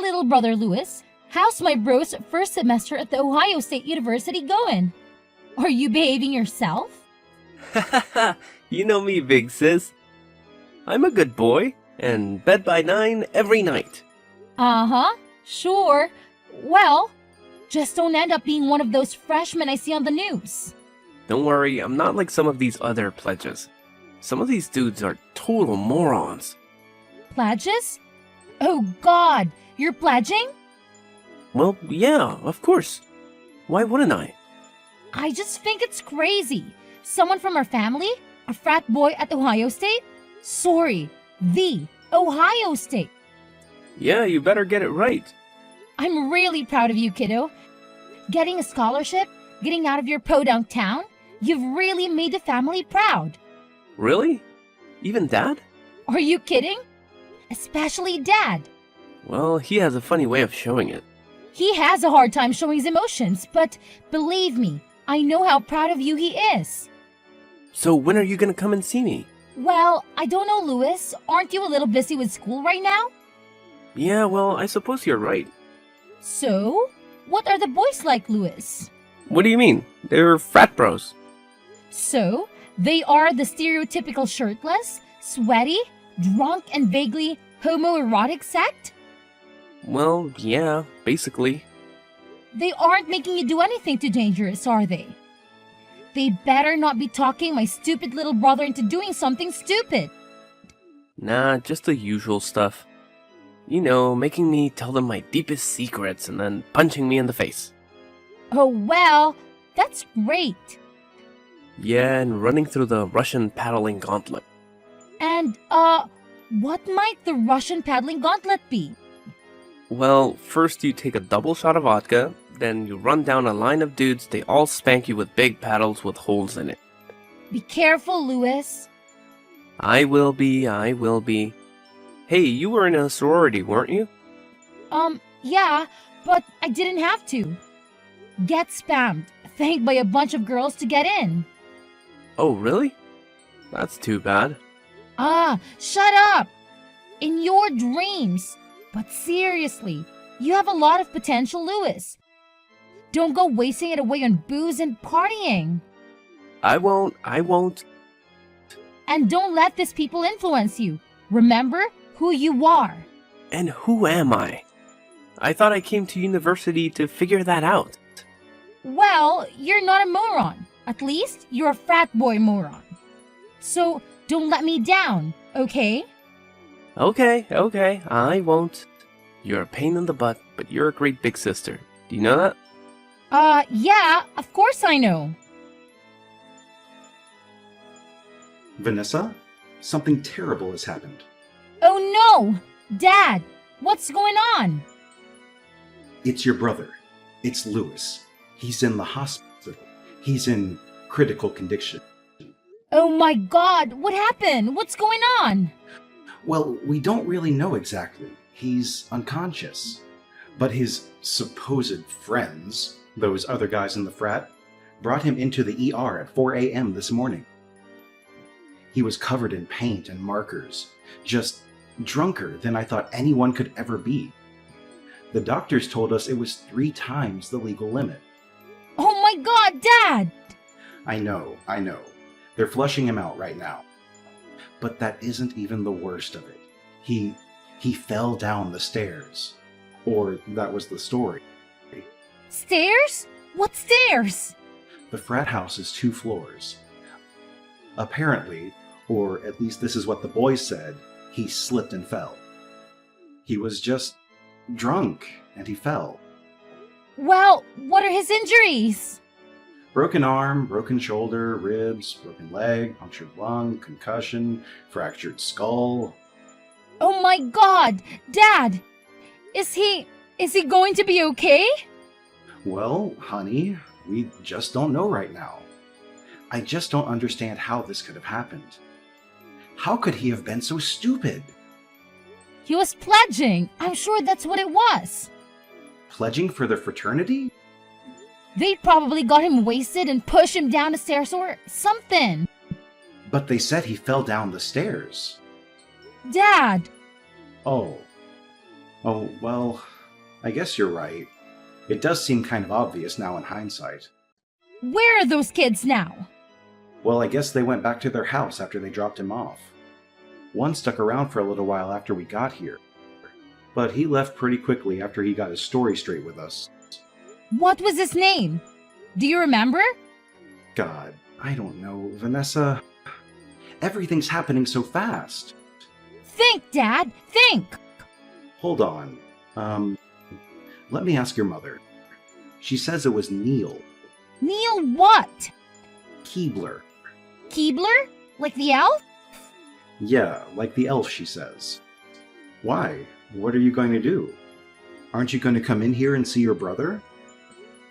little brother Louis. How's my bro's first semester at the Ohio State University going? Are you behaving yourself? You know me, big sis. I'm a good boy, and bed by 9 every night. Uh-huh, sure. Well, just don't end up being one of those freshmen I see on the news. Don't worry, I'm not like some of these other pledges. Some of these dudes are total morons. Pledges? Oh God, you're pledging? Well, yeah, of course. Why wouldn't I? I just think it's crazy. Someone from our family? A frat boy at Ohio State? Sorry, the Ohio State. Yeah, you better get it right. I'm really proud of you, kiddo. Getting a scholarship, getting out of your podunk town, you've really made the family proud. Really? Even Dad? Are you kidding? Especially Dad. Well, he has a funny way of showing it. He has a hard time showing his emotions, but believe me, I know how proud of you he is. So when are you gonna come and see me? Well, I don't know, Louis. Aren't you a little busy with school right now? Yeah, well, I suppose you're right. So, what are the boys like, Louis? What do you mean? They're frat bros. So, they are the stereotypical shirtless, sweaty, drunk, and vaguely homoerotic sect? Well, yeah, basically. They aren't making you do anything too dangerous, are they? They better not be talking my stupid little brother into doing something stupid. Nah, just the usual stuff. You know, making me tell them my deepest secrets and then punching me in the face. Oh well, that's great. Yeah, and running through the Russian paddling gauntlet. And, what might the Russian paddling gauntlet be? Well, first you take a double shot of vodka, then you run down a line of dudes, they all spank you with big paddles with holes in it. Be careful, Louis. I will be. Hey, you were in a sorority, weren't you? Yeah, but I didn't have to. Get spammed, thanked by a bunch of girls to get in. Oh, really? That's too bad. Ah, shut up! In your dreams. But seriously, you have a lot of potential, Louis. Don't go wasting it away on booze and partying. I won't. And don't let these people influence you. Remember who you are. And who am I? I thought I came to university to figure that out. Well, you're not a moron. At least, you're a frat boy moron. So, don't let me down, okay? Okay, I won't. You're a pain in the butt, but you're a great big sister. Do you know that? Yeah, of course I know. Vanessa, something terrible has happened. Oh no! Dad, what's going on? It's your brother. It's Louis. He's in the hospital. He's in critical condition. Oh my God, what happened? What's going on? Well, we don't really know exactly. He's unconscious. But his supposed friends, those other guys in the frat, brought him into the ER at 4 a.m. this morning. He was covered in paint and markers, just drunker than I thought anyone could ever be. The doctors told us it was 3 times the legal limit. Oh my God, Dad! I know. They're flushing him out right now. But that isn't even the worst of it. He fell down the stairs. Or that was the story. Stairs? What stairs? The frat house is 2 floors. Apparently, or at least this is what the boys said, he slipped and fell. He was just drunk, and he fell. Well, what are his injuries? Broken arm, broken shoulder, ribs, broken leg, punctured lung, concussion, fractured skull. Oh my God, Dad! Is he going to be okay? Well, honey, we just don't know right now. I just don't understand how this could have happened. How could he have been so stupid? He was pledging. I'm sure that's what it was. Pledging for the fraternity? They probably got him wasted and pushed him down the stairs or something. But they said he fell down the stairs. Dad! Oh, well, I guess you're right. It does seem kind of obvious now in hindsight. Where are those kids now? Well, I guess they went back to their house after they dropped him off. One stuck around for a little while after we got here, but he left pretty quickly after he got his story straight with us. What was his name? Do you remember? God, I don't know, Vanessa. Everything's happening so fast. Think, Dad, think! Hold on. Let me ask your mother. She says it was Neil. Neil what? Keebler. Keebler? Like the elf? Yeah, like the elf, she says. Why? What are you going to do? Aren't you going to come in here and see your brother?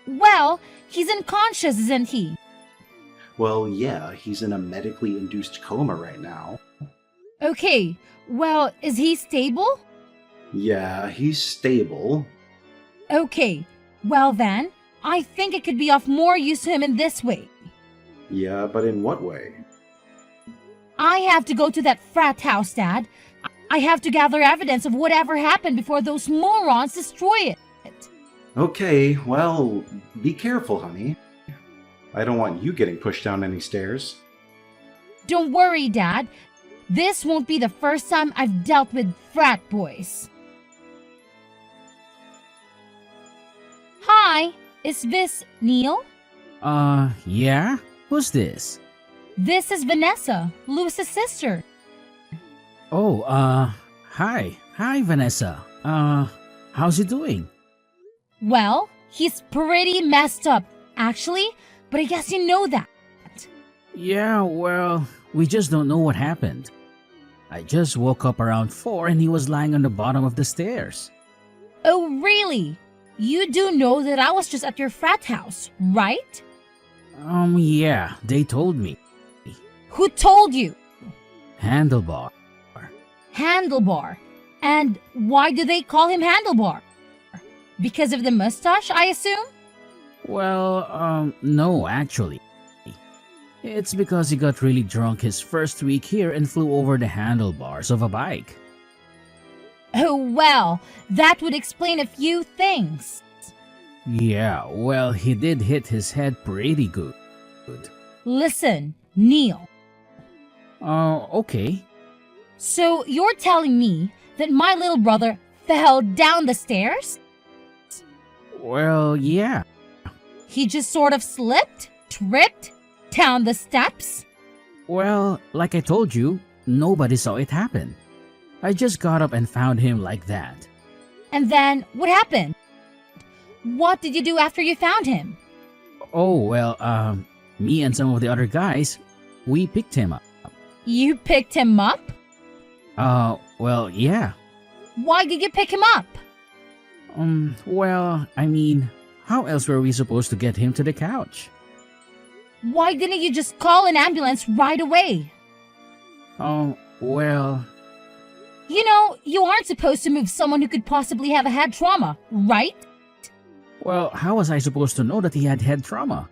Well, he's unconscious, isn't he? Well, yeah, he's in a medically induced coma right now. Okay, well, is he stable? Yeah, he's stable. Okay, well then, I think it could be of more use to him in this way. Yeah, but in what way? I have to go to that frat house, Dad. I have to gather evidence of whatever happened before those morons destroy it. Okay, well, be careful, honey. I don't want you getting pushed down any stairs. Don't worry, Dad. This won't be the first time I've dealt with frat boys. Hi, is this Neil? Yeah? Who's this? This is Vanessa, Lewis's sister. Oh, hi. Hi, Vanessa. How's he doing? Well, he's pretty messed up, actually, but I guess you know that. Yeah, well, we just don't know what happened. I just woke up around 4 and he was lying on the bottom of the stairs. Oh, really? You do know that I was just at your frat house, right? Yeah, they told me. Who told you? Handlebar. Handlebar. And why do they call him Handlebar? Because of the mustache, I assume? Well, no, actually. It's because he got really drunk his first week here and flew over the handlebars of a bike. Oh, well, that would explain a few things. Yeah, well, he did hit his head pretty good. Listen, Neil. Okay. So you're telling me that my little brother fell down the stairs? Well, yeah. He just sort of slipped, tripped, down the steps? Well, like I told you, nobody saw it happen. I just got up and found him like that. And then, what happened? What did you do after you found him? Oh, well, me and some of the other guys, we picked him up. You picked him up? Well, yeah. Why did you pick him up? Well, I mean, how else were we supposed to get him to the couch? Why didn't you just call an ambulance right away? Oh, well, You know, you aren't supposed to move someone who could possibly have a head trauma, right? well, how was I supposed to know that he had head trauma?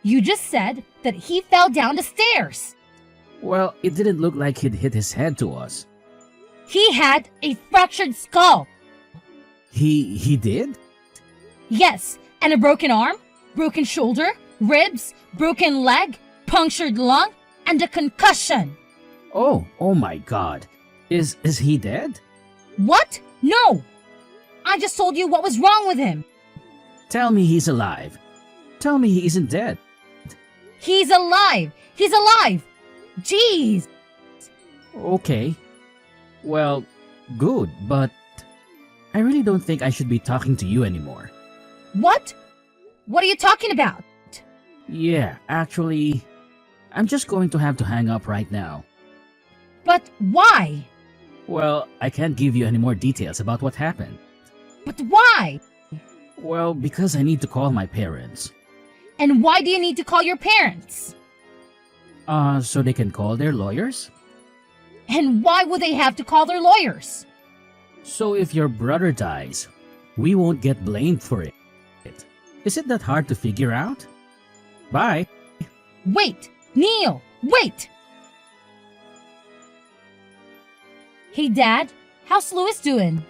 You just said that he fell down the stairs. Well, it didn't look like he'd hit his head to us. He had a fractured skull. He did? Yes, and a broken arm, broken shoulder, ribs, broken leg, punctured lung, and a concussion. Oh my god. Is he dead? What? No! I just told you what was wrong with him. Tell me he's alive. Tell me he isn't dead. He's alive! He's alive! Jeez! Okay. Well, good, but I really don't think I should be talking to you anymore. What? What are you talking about? Yeah, actually, I'm just going to have to hang up right now. But why? Well, I can't give you any more details about what happened. But why? Well, because I need to call my parents. And why do you need to call your parents? So they can call their lawyers? And why would they have to call their lawyers? So if your brother dies, we won't get blamed for it. Is it that hard to figure out? Bye. Wait! Neil! Wait! Hey, Dad, how's Lewis doing?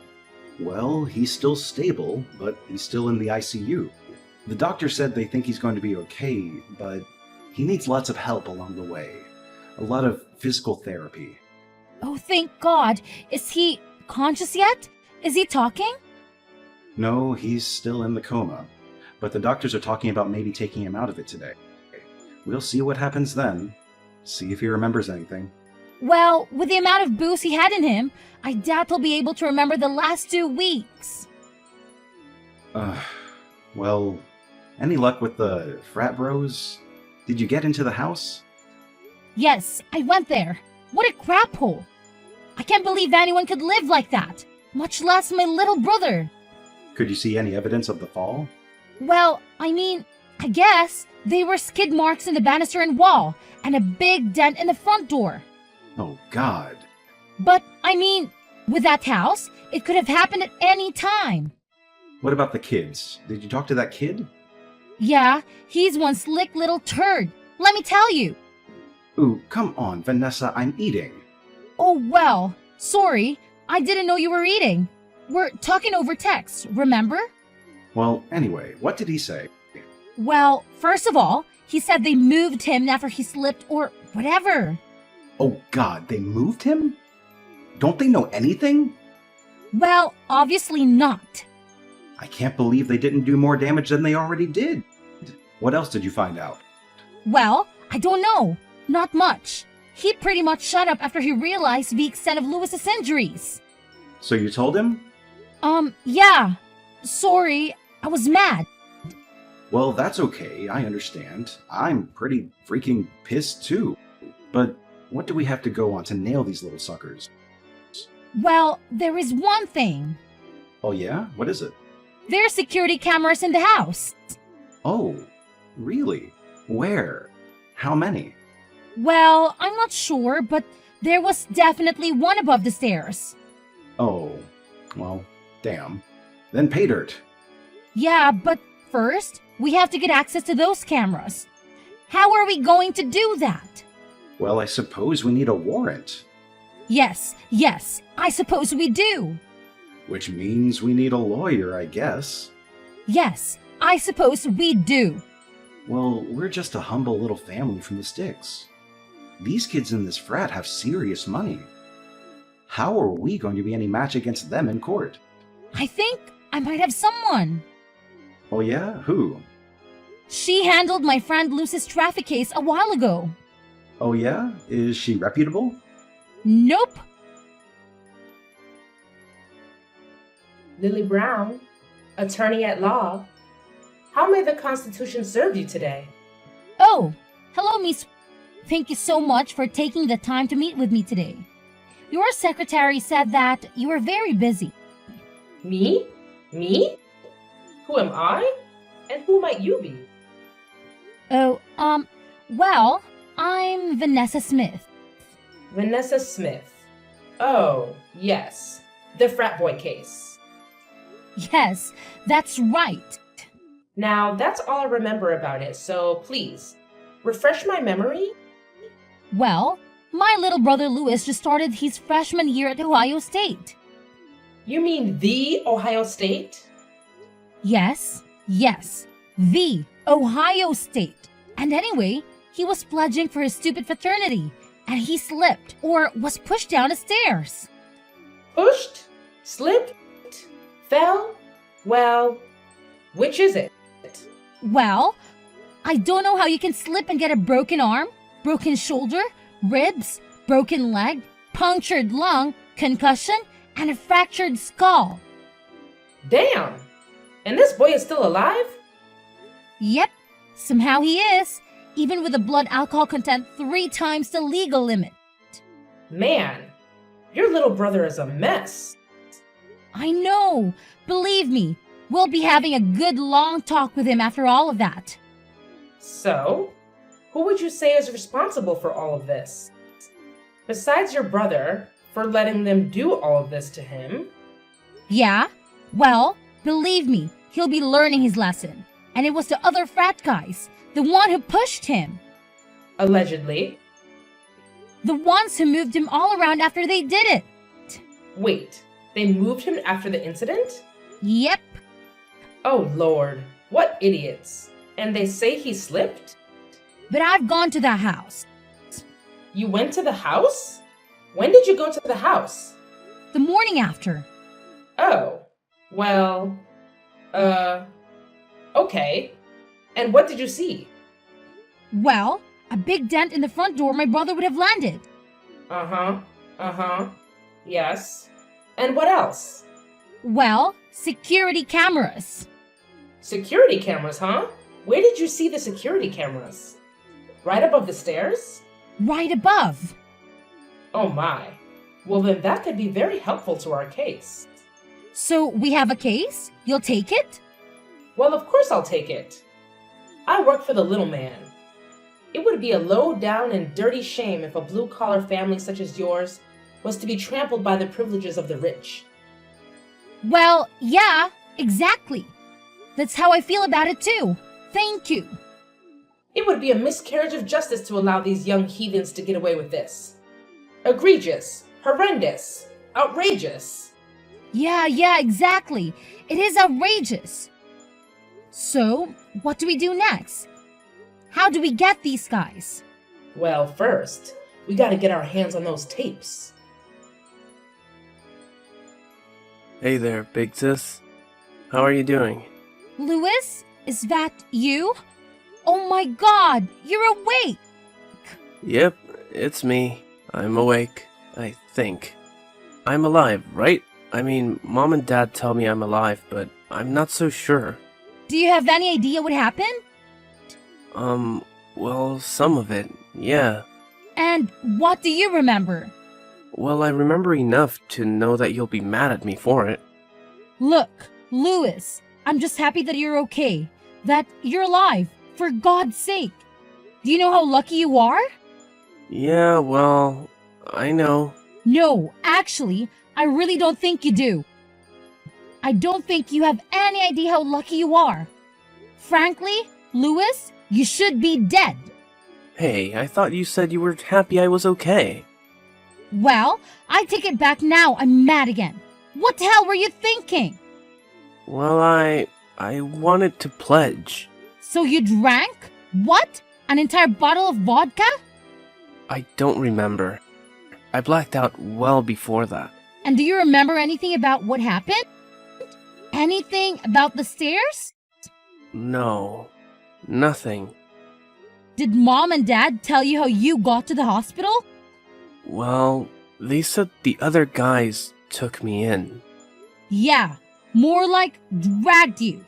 Well, he's still stable, but he's still in the ICU. The doctor said they think he's going to be okay, but he needs lots of help along the way. A lot of physical therapy. Oh, thank God. Is he conscious yet? Is he talking? No, he's still in the coma, but the doctors are talking about maybe taking him out of it today. We'll see what happens then. See if he remembers anything. Well, with the amount of booze he had in him, I doubt he'll be able to remember the last 2 weeks. Well, any luck with the frat bros? Did you get into the house? Yes, I went there. What a crap hole. I can't believe anyone could live like that, much less my little brother. Could you see any evidence of the fall? Well, I guess there were skid marks in the banister and wall, and a big dent in the front door. Oh, God. But, with that house, it could have happened at any time. What about the kids? Did you talk to that kid? Yeah, he's one slick little turd. Let me tell you. Ooh, come on, Vanessa, I'm eating. Oh, well, sorry. I didn't know you were eating. We're talking over text, remember? Well, anyway, what did he say? Well, first of all, he said they moved him after he slipped or whatever. Oh, God, they moved him? Don't they know anything? Well, obviously not. I can't believe they didn't do more damage than they already did. What else did you find out? Well, I don't know. Not much. He pretty much shut up after he realized the extent of Lewis's injuries. So you told him? Yeah. Sorry, I was mad. Well, that's okay, I understand. I'm pretty freaking pissed too. But what do we have to go on to nail these little suckers? Well, there is one thing. Oh yeah? What is it? There are security cameras in the house. Oh, really? Where? How many? Well, I'm not sure, but there was definitely one above the stairs. Oh, well, damn. Then pay dirt. Yeah, but first, we have to get access to those cameras. How are we going to do that? Well, I suppose we need a warrant. Yes, I suppose we do. Which means we need a lawyer, I guess. Yes, I suppose we do. Well, we're just a humble little family from the sticks. These kids in this frat have serious money. How are we going to be any match against them in court? I think I might have someone. Oh yeah? Who? She handled my friend Lucy's traffic case a while ago. Oh yeah? Is she reputable? Nope. Lily Brown, attorney at law. How may the Constitution serve you today? Oh, hello, Miss. Thank you so much for taking the time to meet with me today. Your secretary said that you were very busy. Me? Me? Who am I? And who might you be? Oh, well, I'm Vanessa Smith. Vanessa Smith. Oh, yes. The frat boy case. Yes, that's right. Now, that's all I remember about it, so please, refresh my memory. Well, my little brother Lewis just started his freshman year at Ohio State. You mean the Ohio State? Yes, the Ohio State. And anyway, he was pledging for his stupid fraternity, and he slipped or was pushed down the stairs. Pushed? Slipped? Fell? Well, which is it? Well, I don't know how you can slip and get a broken arm, broken shoulder, ribs, broken leg, punctured lung, concussion, and a fractured skull. Damn! And this boy is still alive? Yep, somehow he is, even with a blood alcohol content 3 times the legal limit. Man, your little brother is a mess. I know, believe me, we'll be having a good long talk with him after all of that. So, who would you say is responsible for all of this? Besides your brother, for letting them do all of this to him? Yeah, well, believe me, he'll be learning his lesson. And it was the other frat guys, the one who pushed him. Allegedly. The ones who moved him all around after they did it. Wait, They moved him after the incident? Yep. Oh lord, what idiots. And they say he slipped? But I've gone to the house. You went to the house? When did you go to the house? The morning after. Oh, well, okay. And what did you see? Well, a big dent in the front door my brother would have landed. Yes. And what else? Well, security cameras. Security cameras, huh? Where did you see the security cameras? Right above the stairs? Right above. Oh my. Well, then that could be very helpful to our case. So we have a case? You'll take it? Well, of course I'll take it. I work for the little man. It would be a low down and dirty shame if a blue-collar family such as yours was to be trampled by the privileges of the rich. Well, yeah, exactly. That's how I feel about it too. Thank you. It would be a miscarriage of justice to allow these young heathens to get away with this. Egregious, horrendous, outrageous. Yeah, exactly. It is outrageous. So, what do we do next? How do we get these guys? Well, first, we gotta get our hands on those tapes. Hey there, big sis. How are you doing? Louis, is that you? Oh my god, you're awake! Yep, it's me. I'm awake, I think. I'm alive, right? I mean, Mom and Dad tell me I'm alive, but I'm not so sure. Do you have any idea what happened? Well, some of it, yeah. And what do you remember? Well, I remember enough to know that you'll be mad at me for it. Look, Louis, I'm just happy that you're okay. That you're alive, for God's sake. Do you know how lucky you are? Yeah, well, I know. No, actually, I really don't think you do. I don't think you have any idea how lucky you are. Frankly, Louis, you should be dead. Hey, I thought you said you were happy I was okay. Well, I take it back now. I'm mad again. What the hell were you thinking? Well, I wanted to pledge. So you drank? What? An entire bottle of vodka? I don't remember. I blacked out well before that. And do you remember anything about what happened? Anything about the stairs? No, nothing. Did Mom and Dad tell you how you got to the hospital? Well, they said the other guys took me in. Yeah, more like dragged you.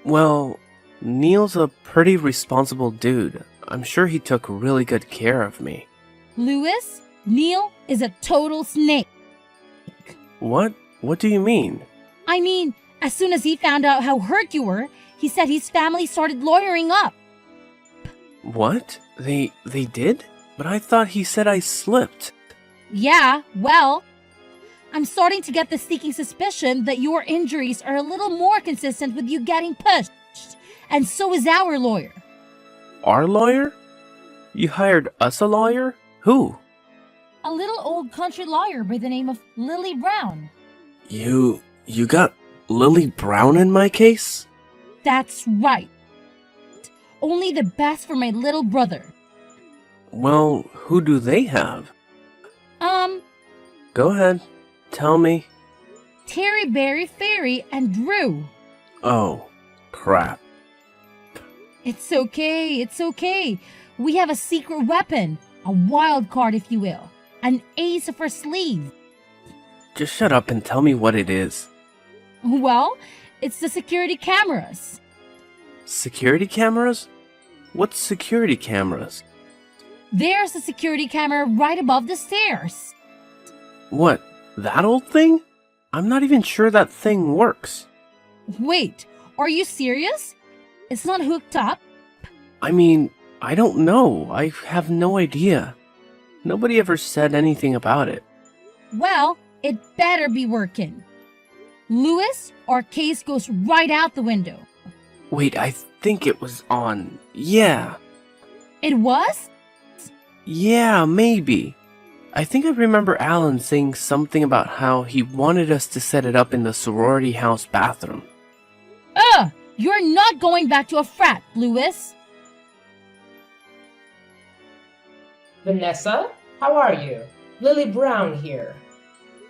Well, Neil's a pretty responsible dude. I'm sure he took really good care of me. Louis, Neil is a total snake. What? What do you mean? I mean, as soon as he found out how hurt you were, he said his family started lawyering up. What? They did? But I thought he said I slipped. Yeah, well, I'm starting to get the sneaking suspicion that your injuries are a little more consistent with you getting pushed. And so is our lawyer. Our lawyer? You hired us a lawyer? Who? A little old country lawyer by the name of Lily Brown. You got Lily Brown in my case? That's right. Only the best for my little brother. Well, who do they have? Go ahead. Tell me. Terry, Barry, Fairy, and Drew. Oh, crap. It's okay. We have a secret weapon. A wild card, if you will. An ace up our sleeve. Just shut up and tell me what it is. Well, it's the security cameras. Security cameras? What's security cameras? There's a security camera right above the stairs. What, that old thing? I'm not even sure that thing works. Wait, are you serious? It's not hooked up? I mean, I don't know. I have no idea. Nobody ever said anything about it. Well, it better be working. Louis, our case goes right out the window. Wait, I think it was on. Yeah. It was? Yeah, maybe. I think I remember Alan saying something about how he wanted us to set it up in the sorority house bathroom. Ugh! You're not going back to a frat, Lewis. Vanessa, how are you? Lily Brown here.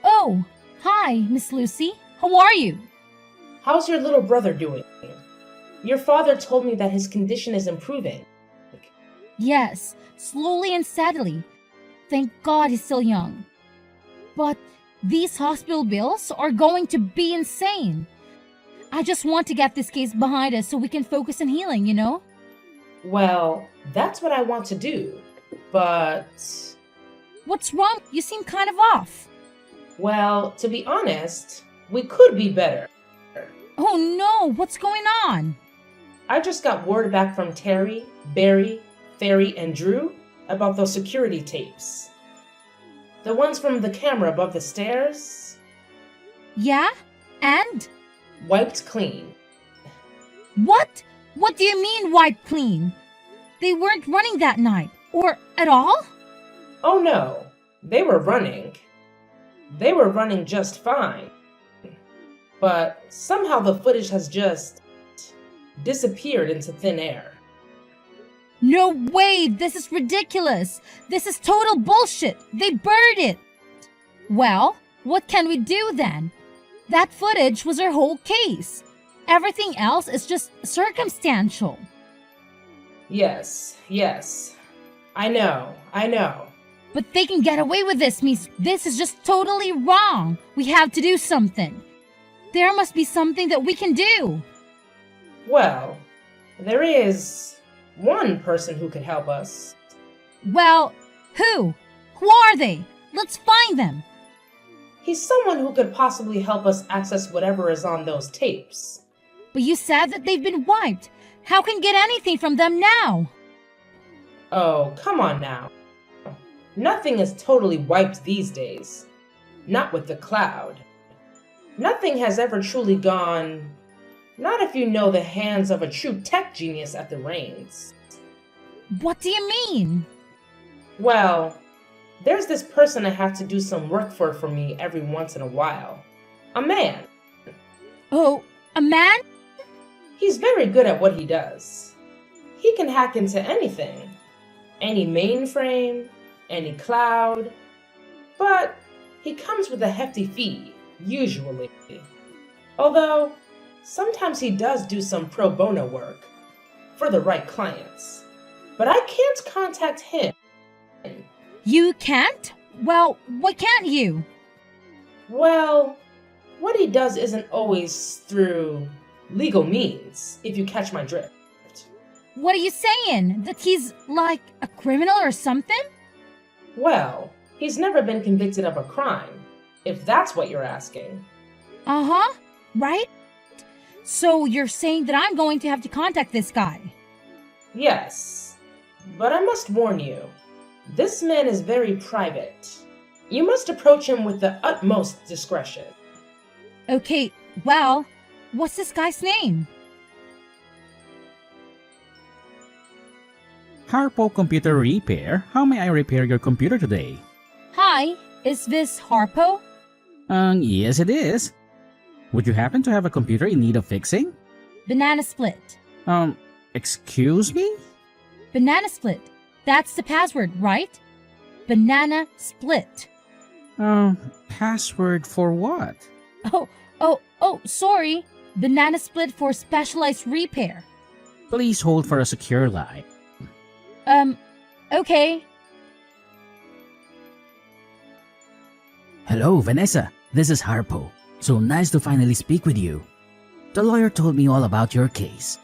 Oh, hi, Miss Lucy. How are you? How's your little brother doing? Your father told me that his condition is improving. Yes, slowly and steadily. Thank God he's still young. But these hospital bills are going to be insane. I just want to get this case behind us so we can focus on healing, you know? Well, that's what I want to do. But, What's wrong? You seem kind of off. well, to be honest, we could be better. Oh no, what's going on? I just got word back from Terry, Barry, Ferry, and Drew about those security tapes. The ones from the camera above the stairs, Yeah? And? wiped clean. What? What do you mean wiped clean? They weren't running that night. Or at all? Oh no, they were running. They were running just fine. But somehow the footage has just disappeared into thin air. No way! This is ridiculous! This is total bullshit! They buried it! Well, what can we do then? That footage was our whole case. Everything else is just circumstantial. Yes. I know. But they can get away with this, Miss. This is just totally wrong. We have to do something. There must be something that we can do. Well, there is one person who could help us. Well, who? Who are they? Let's find them. He's someone who could possibly help us access whatever is on those tapes. But you said that they've been wiped. How can get anything from them now? Oh, come on now. Nothing is totally wiped these days. Not with the cloud. Nothing has ever truly gone. Not if you know the hands of a true tech genius at the reins. What do you mean? Well, there's this person I have to do some work for me every once in a while. A man. Oh, a man? He's very good at what he does. He can hack into anything. Any mainframe, any cloud. But he comes with a hefty fee, usually. Although, sometimes he does do some pro bono work for the right clients. But I can't contact him. You can't? Well, why can't you? Well, what he does isn't always through legal means, if you catch my drift. What are you saying? That he's like a criminal or something? Well, he's never been convicted of a crime, if that's what you're asking. Uh-huh, right? So you're saying that I'm going to have to contact this guy? Yes, but I must warn you, this man is very private. You must approach him with the utmost discretion. Okay, well, what's this guy's name? Harpo Computer Repair. How may I repair your computer today? Hi, is this Harpo? Yes it is. Would you happen to have a computer in need of fixing? Banana Split. Excuse me? Banana Split. That's the password, right? Banana Split. Password for what? Oh, sorry. Banana Split for specialized repair. Please hold for a secure line. Okay. Hello, Vanessa. This is Harpo. So nice to finally speak with you. The lawyer told me all about your case.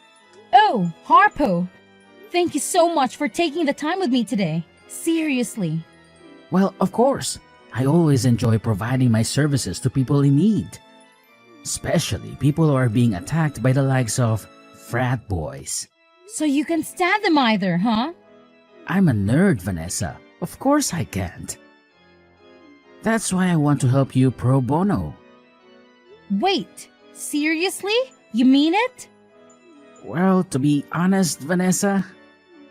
Oh, Harpo. Thank you so much for taking the time with me today. Seriously. Well, of course. I always enjoy providing my services to people in need. Especially people who are being attacked by the likes of frat boys. So you can stand them either, huh? I'm a nerd, Vanessa. Of course I can't. That's why I want to help you pro bono. Wait, seriously? You mean it? Well, to be honest, Vanessa,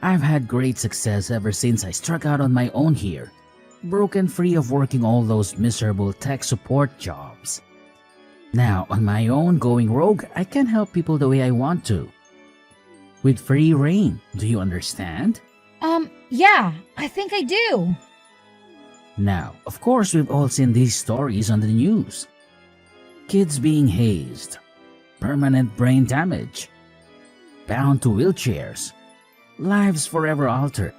I've had great success ever since I struck out on my own here. broken free of working all those miserable tech support jobs. Now, on my own going rogue, I can help people the way I want to. With free reign, do you understand? Yeah, I think I do. Now, of course, we've all seen these stories on the news. Kids being hazed, permanent brain damage, bound to wheelchairs, lives forever altered.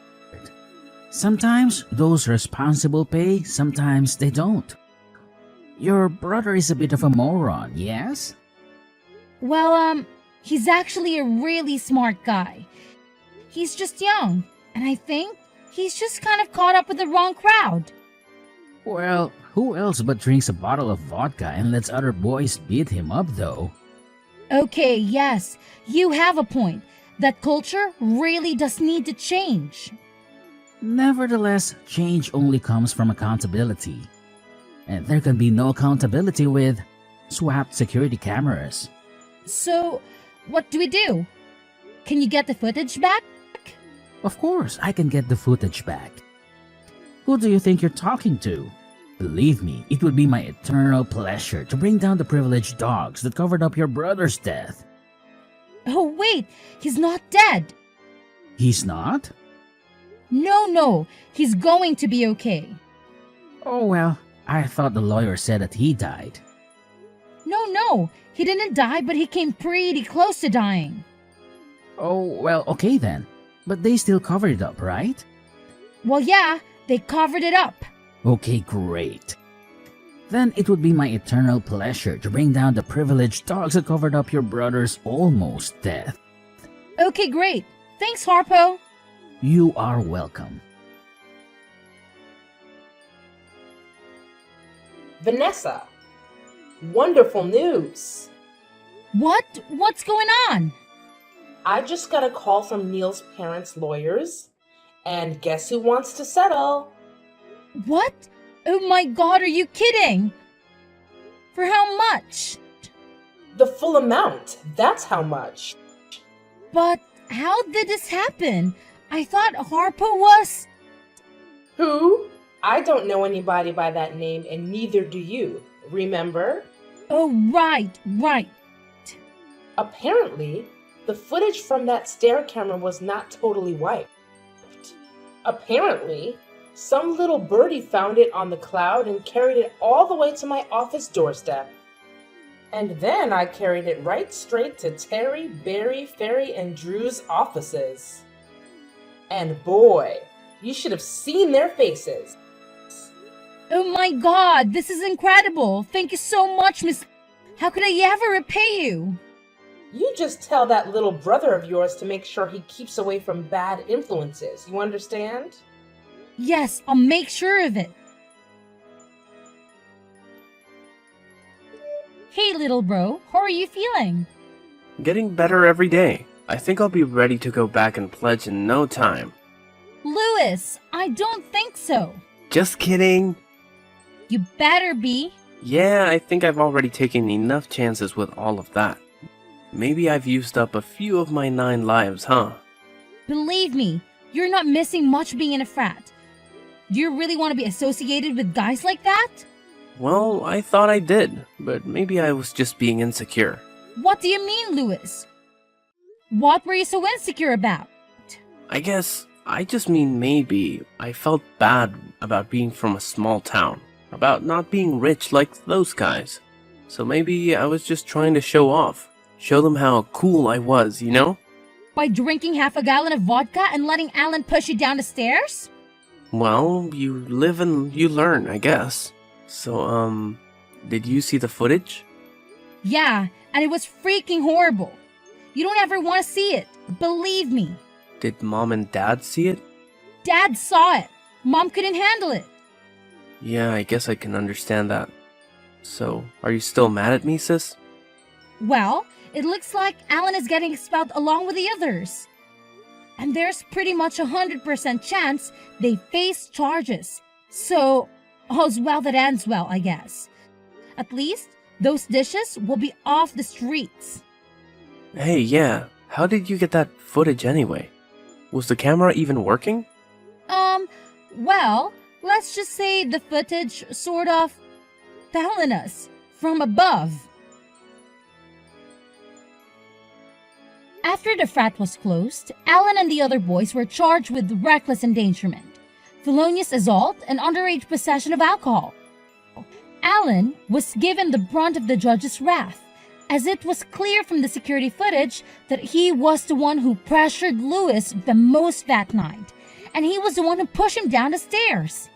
Sometimes those responsible pay, sometimes they don't. Your brother is a bit of a moron, yes? Well, he's actually a really smart guy. He's just young, and I think he's just kind of caught up with the wrong crowd. Well, who else but drinks a bottle of vodka and lets other boys beat him up, though? Okay, yes, you have a point. That culture really does need to change. Nevertheless, change only comes from accountability. And there can be no accountability with swapped security cameras. So, what do we do? Can you get the footage back? Of course, I can get the footage back. Who do you think you're talking to? Believe me, it would be my eternal pleasure to bring down the privileged dogs that covered up your brother's death. Oh, wait, he's not dead. He's not? No, he's going to be okay. Oh well, I thought the lawyer said that he died. No, he didn't die, but he came pretty close to dying. Oh well, okay then. But they still covered it up, right? Well, yeah, they covered it up. Okay, great. Then it would be my eternal pleasure to bring down the privileged dogs that covered up your brother's almost death. Okay, great. Thanks, Harpo. You are welcome. Vanessa, wonderful news. What? What's going on? I just got a call from Neil's parents' lawyers, and guess who wants to settle? What? Oh my god, are you kidding? For how much? The full amount, that's how much. But how did this happen? I thought Harpo was... Who? I don't know anybody by that name, and neither do you, remember? Oh, right. Apparently, the footage from that stair camera was not totally wiped. Apparently, some little birdie found it on the cloud and carried it all the way to my office doorstep. And then I carried it right straight to Terry, Barry, Ferry, and Drew's offices. And boy, you should have seen their faces. Oh my god, this is incredible. Thank you so much, Miss... How could I ever repay you? You just tell that little brother of yours to make sure he keeps away from bad influences. You understand? Yes, I'll make sure of it. Hey, little bro, how are you feeling? Getting better every day. I think I'll be ready to go back and pledge in no time. Louis, I don't think so. Just kidding. You better be. Yeah, I think I've already taken enough chances with all of that. Maybe I've used up a few of my 9 lives, huh? Believe me, you're not missing much being in a frat. Do you really want to be associated with guys like that? Well, I thought I did, but maybe I was just being insecure. What do you mean, Louis? What were you so insecure about? I guess I just mean maybe I felt bad about being from a small town, about not being rich like those guys. So maybe I was just trying to show off, show them how cool I was, you know? By drinking half a gallon of vodka and letting Alan push you down the stairs? Well, you live and you learn, I guess. So, did you see the footage? Yeah, and it was freaking horrible. You don't ever want to see it. Believe me. Did Mom and Dad see it? Dad saw it. Mom couldn't handle it. Yeah, I guess I can understand that. So, are you still mad at me, sis? Well, it looks like Alan is getting expelled along with the others. And there's pretty much 100% chance they face charges. So, all's well that ends well, I guess. At least, those dishes will be off the streets. Hey, yeah, how did you get that footage anyway? Was the camera even working? Well, let's just say the footage sort of fell on us from above. After the frat was closed, Alan and the other boys were charged with reckless endangerment, felonious assault, and underage possession of alcohol. Alan was given the brunt of the judge's wrath, as it was clear from the security footage that he was the one who pressured Lewis the most that night, and he was the one who pushed him down the stairs.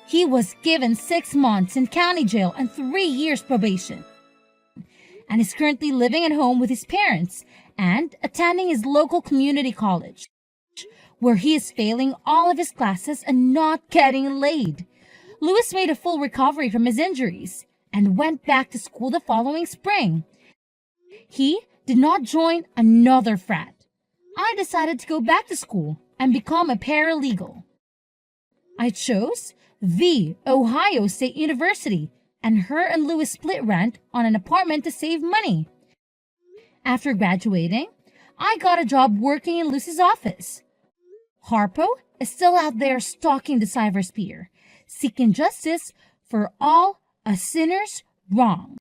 He was given 6 months in county jail and 3 years probation, and is currently living at home with his parents and attending his local community college, where he is failing all of his classes and not getting laid. Lewis made a full recovery from his injuries and went back to school the following spring. He did not join another frat. I decided to go back to school and become a paralegal. I chose the Ohio State University, and her and Lewis split rent on an apartment to save money. After graduating, I got a job working in Lewis's office. Harpo is still out there stalking the cybersphere, seeking justice for all a sinner's wrong.